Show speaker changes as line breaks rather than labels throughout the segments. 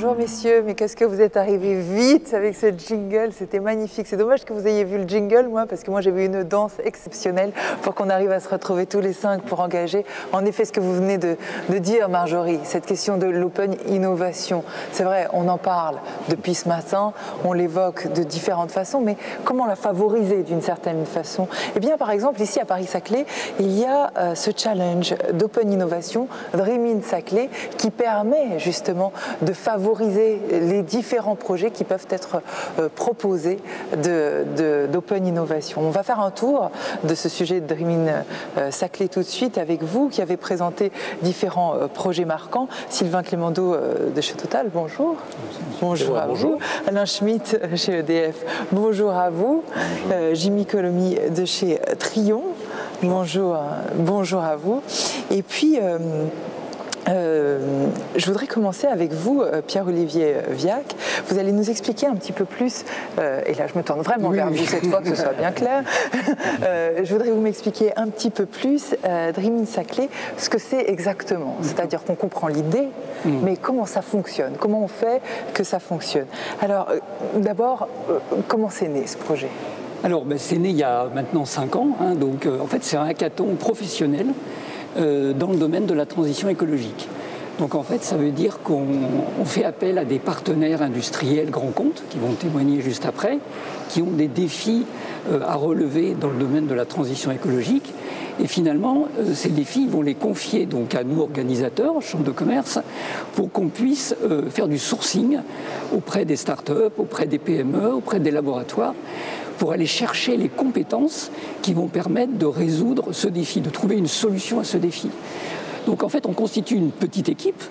Bonjour messieurs, mais qu'est-ce que vous êtes arrivés vite avec ce jingle, c'était magnifique. C'est dommage que vous ayez vu le jingle, moi, parce que moi j'ai vu une danse exceptionnelle pour qu'on arrive à se retrouver tous les 5 pour engager. En effet, ce que vous venez de dire, Marjorie, cette question de l'open innovation, c'est vrai, on en parle depuis ce matin, on l'évoque de différentes façons, mais comment la favoriser d'une certaine façon? Eh bien, par exemple, ici à Paris-Saclay, il y a ce challenge d'open innovation, Dream in Saclay, qui permet justement de favoriser les différents projets qui peuvent être proposés d'open innovation. On va faire un tour de ce sujet de Dream in Saclay tout de suite avec vous qui avez présenté différents projets marquants. Sylvain Clémendo de chez Total, bonjour. Bonjour à vous. Alain Schmitt chez EDF, bonjour à vous. Jimmy Colomy de chez Trion, bonjour à vous. Et puis, je voudrais commencer avec vous, Pierre-Olivier Viac. Vous allez nous expliquer un petit peu plus, et là je me tourne vraiment vers vous cette fois, que ce soit bien clair. Je voudrais vous m'expliquer un petit peu plus, Dream in Saclay, ce que c'est exactement. C'est-à-dire qu'on comprend l'idée, mais comment ça fonctionne? Comment on fait que ça fonctionne? Alors, d'abord, comment c'est né ce projet?
Alors, c'est né il y a maintenant 5 ans, hein, donc en fait c'est un hackathon professionnel dans le domaine de la transition écologique. Donc en fait, ça veut dire qu'on fait appel à des partenaires industriels grands comptes, qui vont témoigner juste après, qui ont des défis à relever dans le domaine de la transition écologique. Et finalement, ces défis vont les confier donc à nous, organisateurs, chambres de commerce, pour qu'on puisse faire du sourcing auprès des startups, auprès des PME, auprès des laboratoires, pour aller chercher les compétences qui vont permettre de résoudre ce défi, de trouver une solution à ce défi. Donc en fait, on constitue une petite équipe,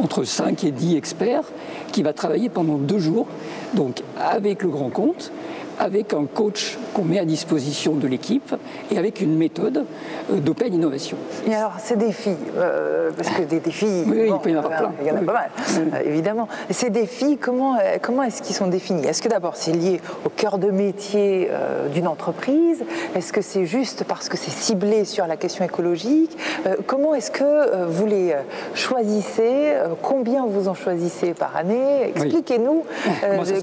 entre 5 et 10 experts, qui va travailler pendant 2 jours, donc avec le grand compte, avec un coach qu'on met à disposition de l'équipe et avec une méthode d'open innovation.
Et alors, ces défis, parce que des défis,
oui,
bon,
il peut y en avoir plein.
Il y en a pas mal, évidemment. Ces défis, comment est-ce qu'ils sont définis? Est-ce que d'abord c'est lié au cœur de métier d'une entreprise? Est-ce que c'est juste parce que c'est ciblé sur la question écologique? Comment est-ce que vous les choisissez? Combien vous en choisissez par année? Expliquez-nous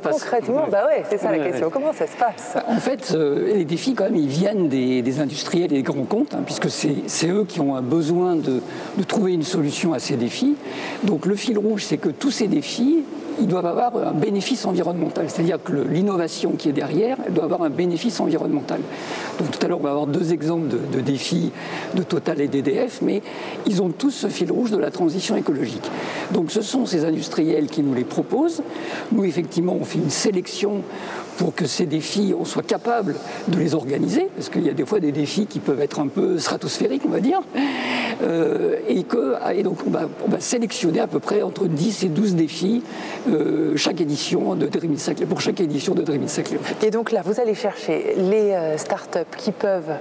concrètement. Bah ouais, c'est ça la question. Comment ça se passe?
En fait, les défis, quand même, ils viennent des industriels et des grands comptes, hein, puisque c'est eux qui ont un besoin de trouver une solution à ces défis. Donc le fil rouge, c'est que tous ces défis, ils doivent avoir un bénéfice environnemental. C'est-à-dire que l'innovation qui est derrière, elle doit avoir un bénéfice environnemental. Donc tout à l'heure, on va avoir 2 exemples de défis de Total et d'EDF, mais ils ont tous ce fil rouge de la transition écologique. Donc ce sont ces industriels qui nous les proposent. Nous, effectivement, on fait une sélection pour que ces défis, on soit capable de les organiser, parce qu'il y a des fois des défis qui peuvent être un peu stratosphériques, on va dire, et donc on va sélectionner à peu près entre 10 et 12 défis chaque édition de Dream in Saclay, pour chaque édition de Dream in Saclay. En fait.
Et donc là, vous allez chercher les startups qui peuvent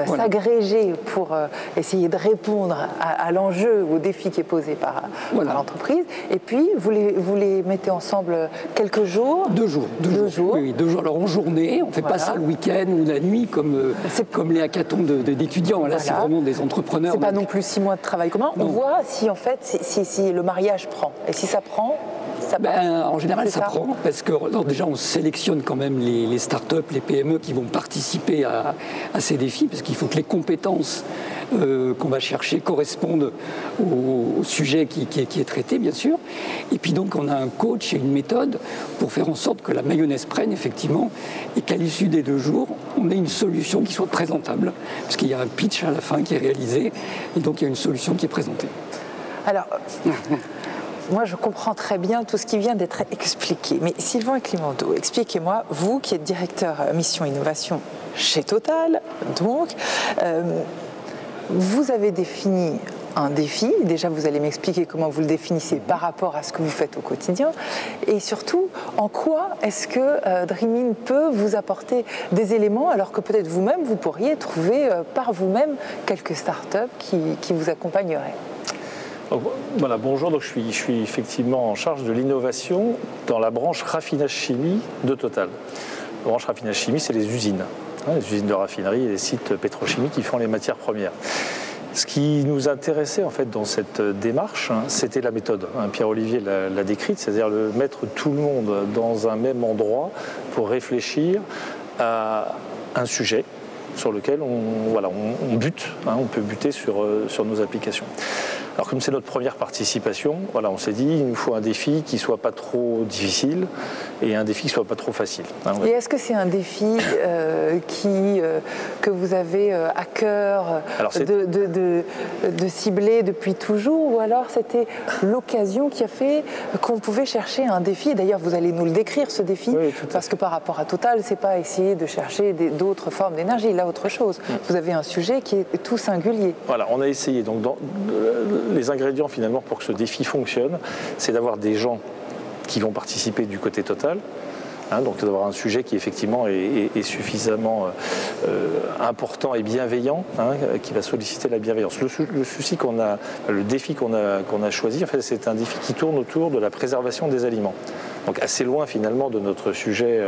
s'agréger pour essayer de répondre à l'enjeu, au défi qui est posé par l'entreprise, et puis vous les mettez ensemble quelques jours?
2 jours. 2 jours. Oui, 2 jours. Alors en journée, on ne fait pas ça le week-end ou la nuit comme les hackathons d'étudiants. Là, c'est vraiment des entrepreneurs.
C'est pas non plus 6 mois de travail commun. On voit si en fait, si le mariage prend. Et si ça prend,
en général, ça prend, parce que déjà, on sélectionne quand même les startups, les PME qui vont participer à ces défis, parce qu'il faut que les compétences qu'on va chercher correspondent au sujet qui est traité, bien sûr. Et puis donc, on a un coach et une méthode pour faire en sorte que la mayonnaise prenne, effectivement, et qu'à l'issue des 2 jours, on ait une solution qui soit présentable, parce qu'il y a un pitch à la fin qui est réalisé, et donc il y a une solution qui est présentée.
Alors... Moi, je comprends très bien tout ce qui vient d'être expliqué. Mais Sylvain Clémendo, expliquez-moi, vous qui êtes directeur Mission Innovation chez Total, donc, vous avez défini un défi. Déjà, vous allez m'expliquer comment vous le définissez par rapport à ce que vous faites au quotidien. Et surtout, en quoi est-ce que Dream in peut vous apporter des éléments, alors que peut-être vous-même, vous pourriez trouver par vous-même quelques startups qui vous accompagneraient?
Voilà, bonjour, donc je suis effectivement en charge de l'innovation dans la branche raffinage chimie de Total. La branche raffinage chimie, c'est les usines de raffinerie et les sites pétrochimiques qui font les matières premières. Ce qui nous intéressait en fait dans cette démarche, c'était la méthode. Pierre-Olivier l'a décrite, c'est-à-dire mettre tout le monde dans un même endroit pour réfléchir à un sujet sur lequel on bute, on peut buter sur nos applications. Alors comme c'est notre première participation, on s'est dit il nous faut un défi qui ne soit pas trop difficile et un défi qui ne soit pas trop facile.
Et est-ce que c'est un défi que vous avez à cœur de cibler depuis toujours, ou alors c'était l'occasion qui a fait qu'on pouvait chercher un défi? D'ailleurs vous allez nous le décrire, ce défi, oui, parce que par rapport à Total, c'est pas essayer de chercher d'autres formes d'énergie, là autre chose. Vous avez un sujet qui est tout singulier.
Voilà, on a essayé. Donc les ingrédients finalement pour que ce défi fonctionne, c'est d'avoir des gens qui vont participer du côté Total, donc d'avoir un sujet qui effectivement est suffisamment important et bienveillant, qui va solliciter la bienveillance. Le défi qu'on a choisi, en fait, c'est un défi qui tourne autour de la préservation des aliments. Donc assez loin finalement de notre sujet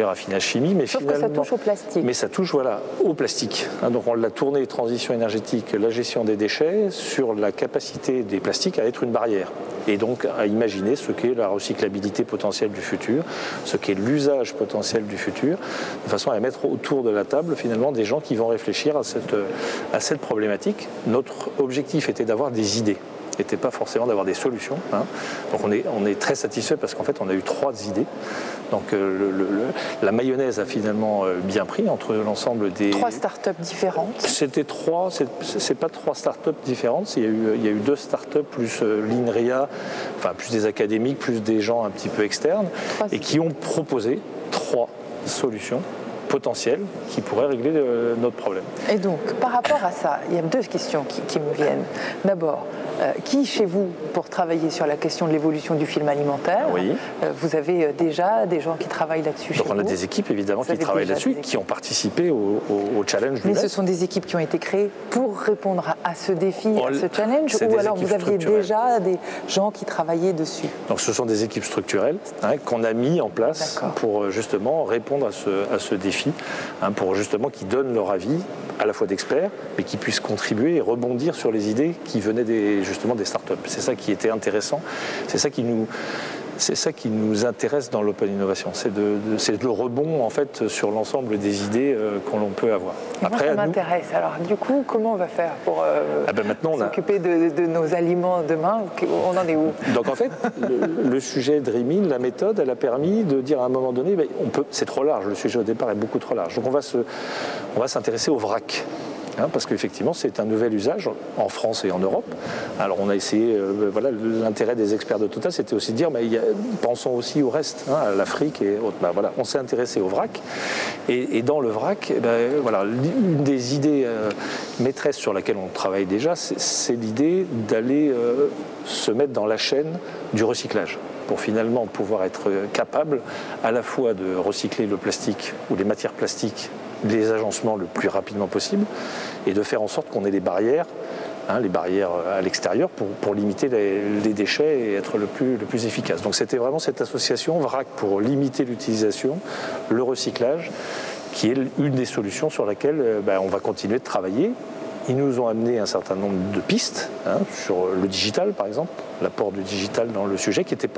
raffinage chimie, mais
sauf que ça touche au plastique.
Mais ça touche au plastique. Donc on l'a tourné transition énergétique, la gestion des déchets sur la capacité des plastiques à être une barrière. Et donc à imaginer ce qu'est la recyclabilité potentielle du futur, ce qu'est l'usage potentiel du futur, de façon à mettre autour de la table finalement des gens qui vont réfléchir à cette problématique. Notre objectif était d'avoir des idées. N'était pas forcément d'avoir des solutions. Donc on est très satisfait parce qu'en fait on a eu 3 idées. Donc la mayonnaise a finalement bien pris entre l'ensemble des...
3 startups différentes.
C'était 3, c'est pas 3 startups différentes, il y a eu 2 startups plus l'INRIA, enfin plus des académiques, plus des gens un petit peu externes, et qui ont proposé 3 solutions potentielles qui pourraient régler notre problème.
Et donc, par rapport à ça, il y a 2 questions qui me viennent. D'abord, qui chez vous pour travailler sur la question de l'évolution du film alimentaire?
Oui.
Vous avez déjà des gens qui travaillent là-dessus.
Donc on a des équipes évidemment qui travaillent là-dessus, qui ont participé au challenge.
Mais ce sont des équipes qui ont été créées pour répondre à ce défi, à ce challenge, ou alors vous aviez déjà des gens qui travaillaient dessus?
Donc ce sont des équipes structurelles qu'on a mis en place pour justement répondre à ce défi, pour justement qu'ils donnent leur avis à la fois d'experts, mais qui puissent contribuer et rebondir sur les idées qui venaient justement des startups. C'est ça qui était intéressant, c'est ça qui nous intéresse dans l'open innovation, c'est le rebond en fait sur l'ensemble des idées qu'on peut avoir.
Après, moi, ça m'intéresse. Alors du coup, comment on va faire pour s'occuper de nos aliments demain? On en est où?
Donc en fait, le sujet Dreaming, la méthode, elle a permis de dire à un moment donné, c'est trop large, le sujet au départ est beaucoup trop large. Donc on va s'intéresser au vrac. Parce qu'effectivement, c'est un nouvel usage en France et en Europe. Alors on a essayé, l'intérêt des experts de Total, c'était aussi de dire, pensons aussi au reste, à l'Afrique et autres. On s'est intéressé au vrac. Et dans le vrac, une des idées maîtresses sur laquelle on travaille déjà, c'est l'idée d'aller se mettre dans la chaîne du recyclage, pour finalement pouvoir être capable à la fois de recycler le plastique ou les matières plastiques, les agencements le plus rapidement possible, et de faire en sorte qu'on ait les barrières à l'extérieur pour limiter les déchets et être le plus efficace. Donc c'était vraiment cette association VRAC pour limiter l'utilisation, le recyclage, qui est une des solutions sur laquelle on va continuer de travailler. Ils nous ont amené un certain nombre de pistes sur le digital, par exemple, l'apport du digital dans le sujet, qui était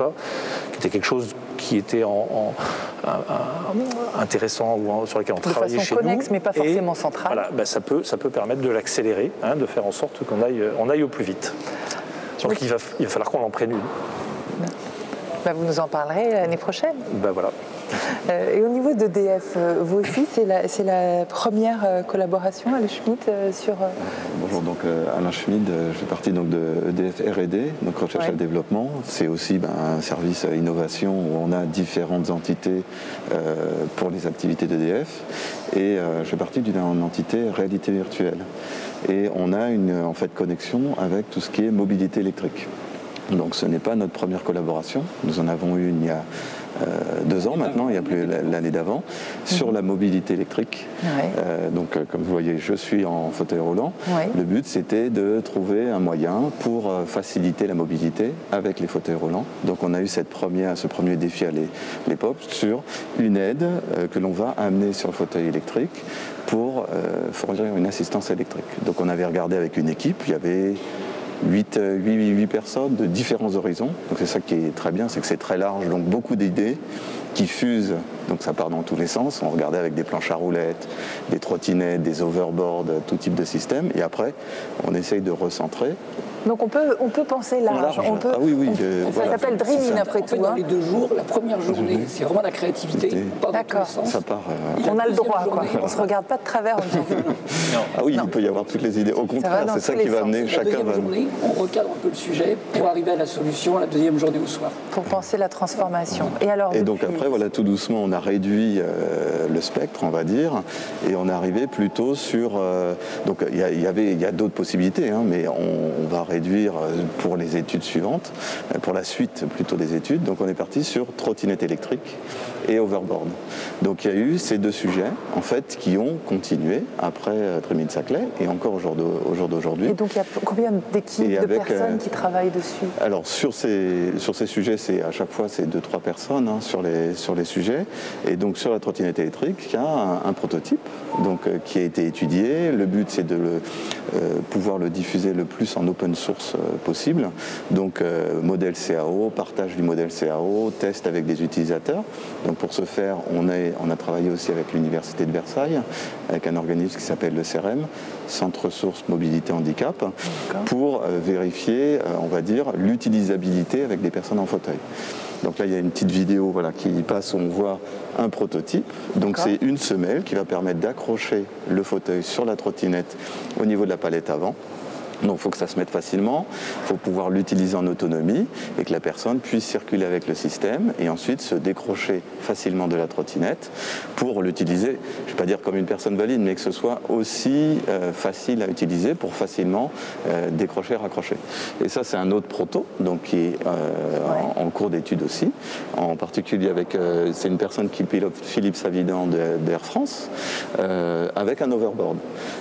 quelque chose qui était intéressant ou sur lequel on travaillait chez nous.
De façon connexe, mais pas forcément centrale.
Voilà, ça peut permettre de l'accélérer, de faire en sorte qu'on aille au plus vite. Donc il va falloir qu'on en prenne une.
Vous nous en parlerez l'année prochaine.
Voilà.
Et au niveau d'EDF, vous aussi, c'est la première collaboration, Alain Schmitt, sur...
Bonjour, donc Alain Schmitt, je fais partie donc, de EDF R&D, donc recherche et développement. C'est aussi un service innovation où on a différentes entités pour les activités d'EDF. Et je fais partie d'une entité réalité virtuelle. Et on a une connexion avec tout ce qui est mobilité électrique. Donc ce n'est pas notre première collaboration. Nous en avons eu il y a 2 ans maintenant, il n'y a plus l'année d'avant, sur la mobilité électrique. Donc comme vous voyez, je suis en fauteuil roulant. Le but c'était de trouver un moyen pour faciliter la mobilité avec les fauteuils roulants. Donc on a eu ce premier défi à l'époque sur une aide que l'on va amener sur le fauteuil électrique pour fournir une assistance électrique. Donc on avait regardé avec une équipe, il y avait 8 personnes de différents horizons. Donc c'est ça qui est très bien, c'est que c'est très large, donc beaucoup d'idées qui fusent, donc ça part dans tous les sens. On regardait avec des planches à roulettes, des trottinettes, des overboards, tout type de système. Et après, on essaye de recentrer.
Donc on peut penser large. On peut,
ah oui,
ça s'appelle Dreaming après tout.
Dans les 2 jours, la première journée, c'est vraiment la créativité.
D'accord.
Ça part.
On a le droit, quoi. On ne se regarde pas de travers en disant.
Ah oui, il peut y avoir toutes les idées. Au contraire, c'est ça qui va amener chacun.
La deuxième journée, on recadre un peu le sujet pour arriver à la solution la deuxième journée au soir.
Pour penser la transformation.
Et donc après, voilà, tout doucement, on a réduit le spectre, on va dire, et on est arrivé plutôt sur. Donc il y a d'autres possibilités, hein, mais on va réduire pour les études suivantes, pour la suite plutôt des études. Donc on est parti sur trottinette électrique et overboard. Donc il y a eu ces 2 sujets en fait qui ont continué après Dreaming-Saclay et encore au jour d'aujourd'hui.
Et donc il y a combien d'équipes, de personnes qui travaillent dessus?
Alors sur ces sujets, c'est à chaque fois c'est 2-3 personnes hein, sur les sujets. Et donc sur la trottinette électrique, il y a un prototype donc, qui a été étudié. Le but c'est de pouvoir le diffuser le plus en open source possible. Donc modèle CAO, partage du modèle CAO, test avec des utilisateurs. Donc pour ce faire, on a travaillé aussi avec l'Université de Versailles, avec un organisme qui s'appelle le CEREM, Centre Ressources Mobilité Handicap, pour vérifier, on va dire, l'utilisabilité avec des personnes en fauteuil. Donc là, il y a une petite vidéo qui passe où on voit un prototype. Donc c'est une semelle qui va permettre d'accrocher le fauteuil sur la trottinette au niveau de la palette avant. Donc il faut que ça se mette facilement, il faut pouvoir l'utiliser en autonomie et que la personne puisse circuler avec le système et ensuite se décrocher facilement de la trottinette pour l'utiliser, je ne vais pas dire comme une personne valide, mais que ce soit aussi facile à utiliser pour facilement décrocher et raccrocher. Et ça c'est un autre proto donc, qui est en cours d'étude aussi, en particulier avec, c'est une personne qui pilote Philippe Savidan d'Air France avec un overboard.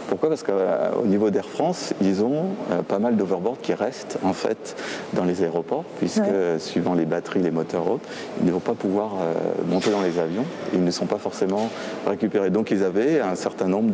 Pourquoi? Parce qu'au niveau d'Air France, ils ont pas mal d'overboards qui restent en fait dans les aéroports puisque suivant les batteries, les moteurs autres, ils ne vont pas pouvoir monter dans les avions, ils ne sont pas forcément récupérés. Donc ils avaient un certain nombre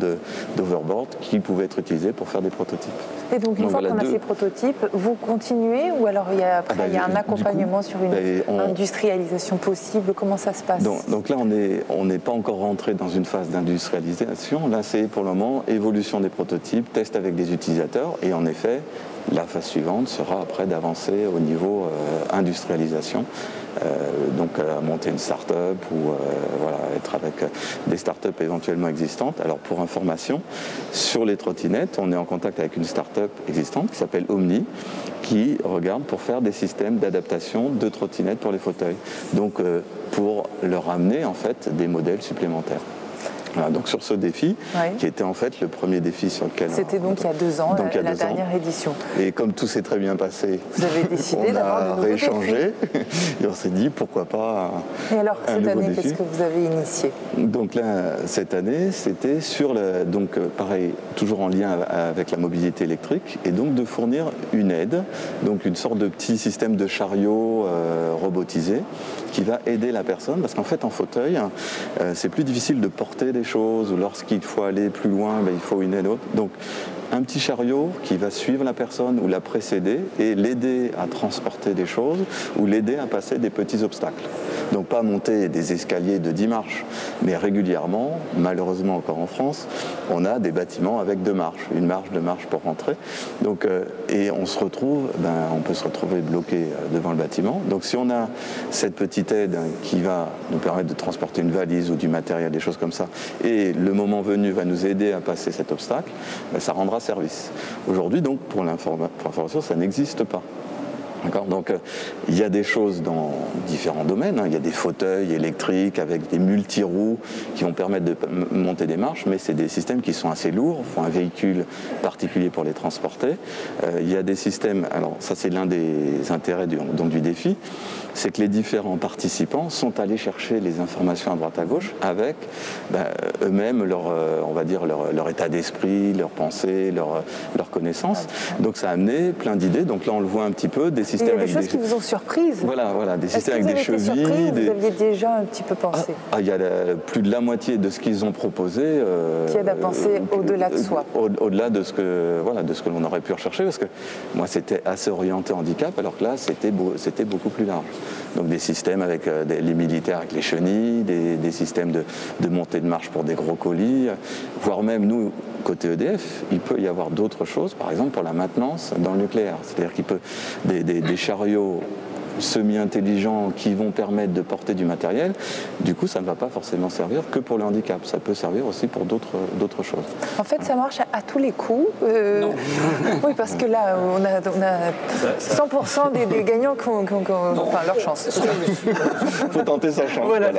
d'overboards qui pouvaient être utilisés pour faire des prototypes.
Et donc une fois qu'on a ces prototypes, vous continuez ou alors il y a un accompagnement sur une industrialisation possible? Comment ça se passe?
Donc là on n'est pas encore rentré dans une phase d'industrialisation, là c'est pour le moment évolution des prototypes, test avec des utilisateurs et en effet la phase suivante sera après d'avancer au niveau industrialisation. Donc monter une start-up ou être avec des start-up éventuellement existantes. Alors pour information, sur les trottinettes, on est en contact avec une start-up existante qui s'appelle Omni, qui regarde pour faire des systèmes d'adaptation de trottinettes pour les fauteuils. Donc pour leur amener en fait des modèles supplémentaires. Voilà, donc sur ce défi, qui était en fait le premier défi sur lequel...
C'était donc il y a 2 ans, la dernière édition.
Et comme tout s'est très bien passé,
vous avez décidé d'avoir de nouveaux défis.
On a rééchangé et on s'est dit pourquoi pas
Et alors cette année, qu'est-ce que vous avez initié?
Donc là, cette année, c'était sur donc pareil, toujours en lien avec la mobilité électrique, et donc de fournir une aide, donc une sorte de petit système de chariot robotisé qui va aider la personne, parce qu'en fait en fauteuil, c'est plus difficile de porter des choses, ou lorsqu'il faut aller plus loin, il faut une aide autre. Donc un petit chariot qui va suivre la personne ou la précéder et l'aider à transporter des choses ou l'aider à passer des petits obstacles. Donc pas monter des escaliers de 10 marches, mais régulièrement, malheureusement encore en France, on a des bâtiments avec 2 marches, une marche, 2 marches pour rentrer. Donc, et on se retrouve, on peut se retrouver bloqué devant le bâtiment. Donc si on a cette petite aide qui va nous permettre de transporter une valise ou du matériel, des choses comme ça, et le moment venu va nous aider à passer cet obstacle, ça rendra service. Aujourd'hui, donc, pour l'information, ça n'existe pas. Donc il y a des choses dans différents domaines, il y a des fauteuils électriques avec des multi-roues qui vont permettre de monter des marches, mais c'est des systèmes qui sont assez lourds, il faut un véhicule particulier pour les transporter. Il y a des systèmes, alors ça c'est l'un des intérêts du défi, c'est que les différents participants sont allés chercher les informations à droite à gauche avec eux-mêmes leur état d'esprit, leurs pensées, leurs connaissances. Donc ça a amené plein d'idées, donc là on le voit un petit peu, des systèmes
avec des choses qui vous ont surprise.
Voilà, des systèmes avec des chevilles.
Vous aviez déjà un petit peu pensé.
Il y a plus de la moitié de ce qu'ils ont proposé.
Qui aide à penser au-delà de soi.
Au-delà de ce que l'on aurait pu rechercher, parce que moi c'était assez orienté handicap, alors que là c'était beaucoup plus large. Donc des systèmes avec les militaires avec les chenilles, des systèmes de montée de marche pour des gros colis, voire même nous, côté EDF, il peut y avoir d'autres choses, par exemple pour la maintenance dans le nucléaire. C'est-à-dire qu'il peut des chariots semi-intelligents qui vont permettre de porter du matériel, du coup ça ne va pas forcément servir que pour le handicap, ça peut servir aussi pour d'autres choses.
En fait ça marche à tous les coups. Non. Oui, parce que là on a 100% des gagnants qui ont leur chance.
Il faut tenter sa chance.
Voilà,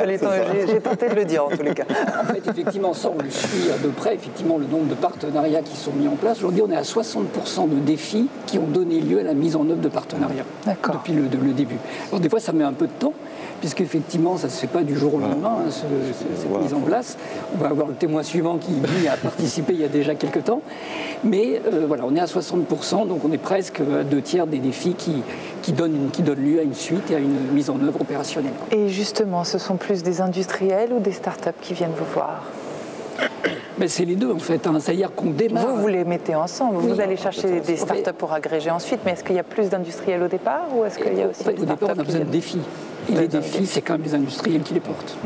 j'ai tenté de le dire en tous les cas.
En fait effectivement ça on le suit de près, effectivement le nombre de partenariats qui sont mis en place. Aujourd'hui on est à 60% de défis qui ont donné lieu à la mise en œuvre de partenariats depuis le début. Alors des fois ça met un peu de temps, puisque effectivement ça ne se fait pas du jour au lendemain, cette mise en place. On va avoir le témoin suivant qui lui a participé il y a déjà quelques temps. Mais on est à 60%, donc on est presque à 2/3 des défis qui donnent lieu à une suite et à une mise en œuvre opérationnelle.
Et justement, ce sont plus des industriels ou des startups qui viennent vous voir ?
Mais c'est les deux en fait, c'est-à-dire qu'on démarre.
Vous les mettez ensemble, vous allez chercher des startups pour agréger ensuite, mais est-ce qu'il y a plus d'industriels au départ ou est-ce qu'il y a aussi des startups ?
Au départ, on a besoin de défis. Et les défis, c'est quand même les industriels qui les portent.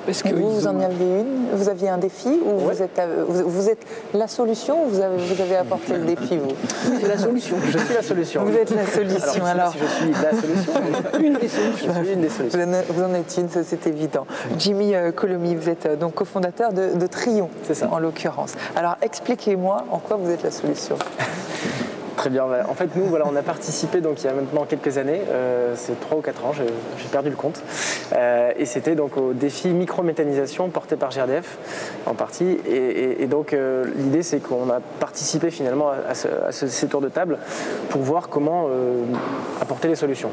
Parce que vous en aviez une, vous aviez un défi ou vous êtes la solution ou vous avez apporté le défi vous ?
C'est la solution. Je suis la solution.
Vous êtes la solution alors.
Si je suis la solution, une des solutions. Je suis une des solutions.
Vous en êtes une, ça c'est évident. Jimmy Colomy, vous êtes donc cofondateur de Trion, en l'occurrence. Alors expliquez-moi en quoi vous êtes la solution.
Très bien. En fait, nous, on a participé donc, il y a maintenant quelques années, c'est 3 ou 4 ans, j'ai perdu le compte. Et c'était donc au défi micro-méthanisation porté par GRDF en partie. Et donc, l'idée, c'est qu'on a participé finalement à ces tours de table pour voir comment apporter les solutions.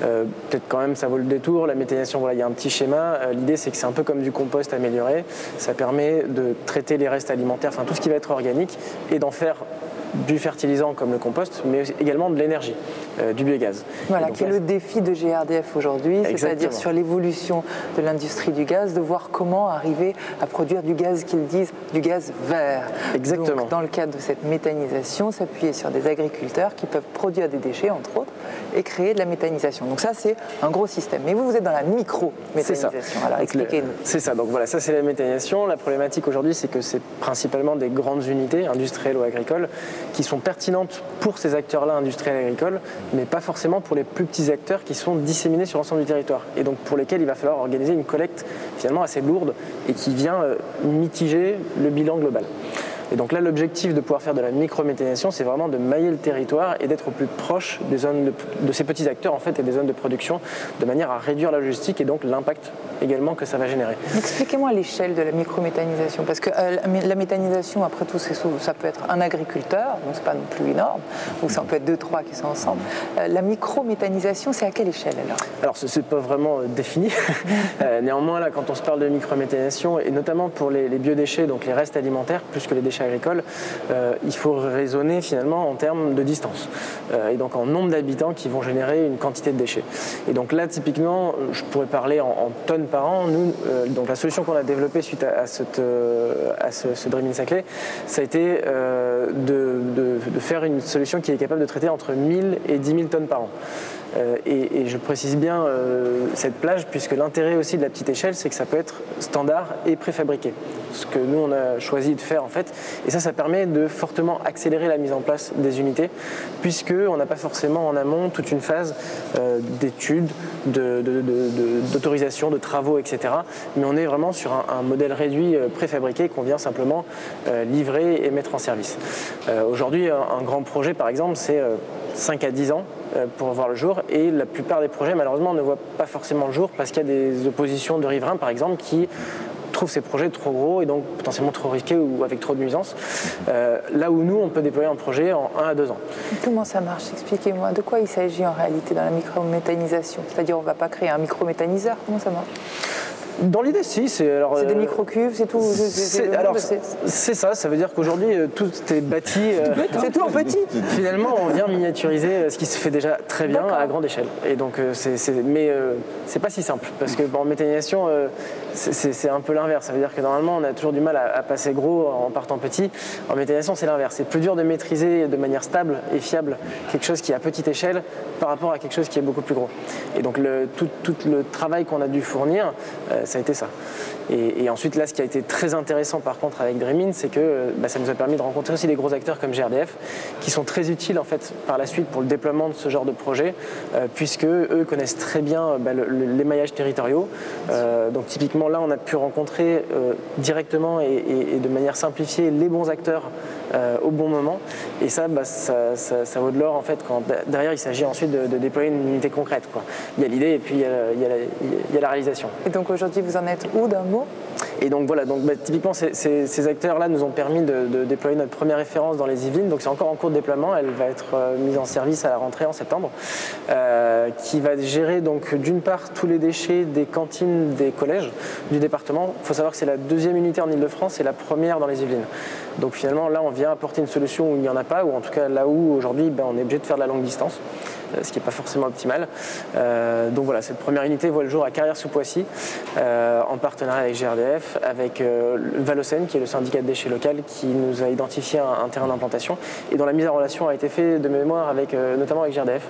Peut-être quand même, ça vaut le détour. La méthanisation, il y a un petit schéma. L'idée, c'est que c'est un peu comme du compost amélioré. Ça permet de traiter les restes alimentaires, enfin tout ce qui va être organique, et d'en faire du fertilisant comme le compost, mais également de l'énergie, du biogaz.
Voilà, qui est le défi de GRDF aujourd'hui, c'est-à-dire sur l'évolution de l'industrie du gaz, de voir comment arriver à produire du gaz qu'ils disent du gaz vert.
Exactement.
Donc, dans le cadre de cette méthanisation, s'appuyer sur des agriculteurs qui peuvent produire des déchets, entre autres, et créer de la méthanisation. Donc ça, c'est un gros système. Mais vous êtes dans la micro-méthanisation. Alors expliquez-nous.
C'est ça. Donc voilà, ça c'est la méthanisation. La problématique aujourd'hui, c'est que c'est principalement des grandes unités industrielles ou agricoles qui sont pertinentes pour ces acteurs-là industriels et agricoles, mais pas forcément pour les plus petits acteurs qui sont disséminés sur l'ensemble du territoire. Et donc pour lesquels il va falloir organiser une collecte finalement assez lourde et qui vient mitiger le bilan global. Et donc là, l'objectif de pouvoir faire de la microméthanisation, c'est vraiment de mailler le territoire et d'être au plus proche des zones de ces petits acteurs en fait, et des zones de production, de manière à réduire la logistique et donc l'impact également que ça va générer.
Expliquez-moi l'échelle de la microméthanisation, parce que la méthanisation, après tout, ça peut être un agriculteur, donc c'est pas non plus énorme, ou ça peut être 2-3 qui sont ensemble. La microméthanisation, c'est à quelle échelle alors ?
Alors, ce n'est pas vraiment défini. Néanmoins, là, quand on se parle de microméthanisation, et notamment pour les biodéchets, donc les restes alimentaires, plus que les déchets agricoles, il faut raisonner finalement en termes de distance et donc en nombre d'habitants qui vont générer une quantité de déchets. Et donc là, typiquement, je pourrais parler en tonnes par an. Nous, donc la solution qu'on a développée suite à ce Dream in Saclay, ça a été de faire une solution qui est capable de traiter entre 1000 et 10 000 tonnes par an. Et je précise bien cette plage, puisque l'intérêt aussi de la petite échelle, c'est que ça peut être standard et préfabriqué. Ce que nous, on a choisi de faire en fait. Et ça permet de fortement accélérer la mise en place des unités, puisqu'on n'a pas forcément en amont toute une phase d'études, d'autorisation, de travaux, etc. Mais on est vraiment sur un modèle réduit préfabriqué qu'on vient simplement livrer et mettre en service. Aujourd'hui, un grand projet, par exemple, c'est 5 à 10 ans pour voir le jour. Et la plupart des projets, malheureusement, ne voient pas forcément le jour parce qu'il y a des oppositions de riverains, par exemple, qui trouvent ces projets trop gros et donc potentiellement trop risqués ou avec trop de nuisances. Là où nous, on peut déployer un projet en 1 à 2 ans.
Comment ça marche? Expliquez-moi. De quoi il s'agit en réalité dans la microméthanisation? C'est-à-dire on ne va pas créer un microméthaniseur? Comment ça marche?
Dans l'idée, si. C'est
des microcuves, c'est tout?
C'est ça. Ça veut dire qu'aujourd'hui, tout est bâti.
C'est tout en petit?
Finalement, on vient miniaturiser ce qui se fait déjà très bien à grande échelle. Et donc, mais c'est pas si simple. Parce que en méthanisation, c'est un peu l'inverse. Ça veut dire que normalement, on a toujours du mal à passer gros en partant petit. En méthanisation, c'est l'inverse. C'est plus dur de maîtriser de manière stable et fiable quelque chose qui est à petite échelle par rapport à quelque chose qui est beaucoup plus gros. Et donc, tout le travail qu'on a dû fournir, ça a été ça. Et ensuite, là, ce qui a été très intéressant par contre avec Dreaming, c'est que ça nous a permis de rencontrer aussi des gros acteurs comme GRDF, qui sont très utiles en fait par la suite pour le déploiement de ce genre de projet, puisque eux connaissent très bien les maillages territoriaux. Donc typiquement là, on a pu rencontrer directement et de manière simplifiée les bons acteurs au bon moment. Et ça vaut de l'or en fait quand derrière il s'agit ensuite de déployer une unité concrète, quoi. Il y a l'idée et puis il y a la réalisation.
Et donc aujourd'hui, vous en êtes où d'un mot?
Et donc voilà, typiquement ces acteurs-là nous ont permis de déployer notre première référence dans les Yvelines. Donc c'est encore en cours de déploiement, elle va être mise en service à la rentrée en septembre, qui va gérer donc d'une part tous les déchets des cantines des collèges du département. Il faut savoir que c'est la 2e unité en Ile-de-France et la première dans les Yvelines. Donc finalement là on vient apporter une solution où il n'y en a pas, ou en tout cas là où aujourd'hui on est obligé de faire de la longue distance, ce qui n'est pas forcément optimal. Donc voilà, cette première unité voit le jour à Carrières-sous-Poissy, en partenariat avec GRDF, avec Valocène, qui est le syndicat de déchets local, qui nous a identifié un terrain d'implantation et dont la mise en relation a été faite de mémoire avec, notamment avec GRDF.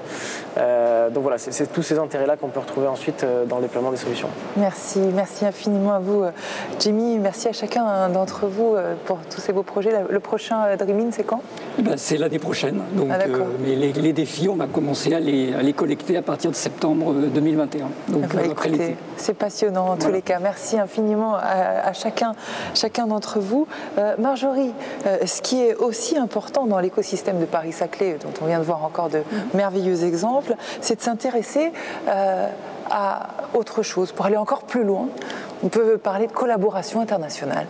Donc voilà, c'est tous ces intérêts-là qu'on peut retrouver ensuite dans le déploiement des solutions.
Merci infiniment à vous, Jimmy. Merci à chacun d'entre vous pour tous ces beaux projets. Le prochain Dreaming, c'est quand?
C'est l'année prochaine. Donc, mais les défis, on va commencer à les collecter à partir de septembre 2021. Donc après l'été.
C'est passionnant en tous les cas. Merci infiniment à chacun d'entre vous. Marjorie, ce qui est aussi important dans l'écosystème de Paris-Saclay, dont on vient de voir encore de merveilleux exemples, c'est de s'intéresser à autre chose, pour aller encore plus loin. On peut parler de collaboration internationale.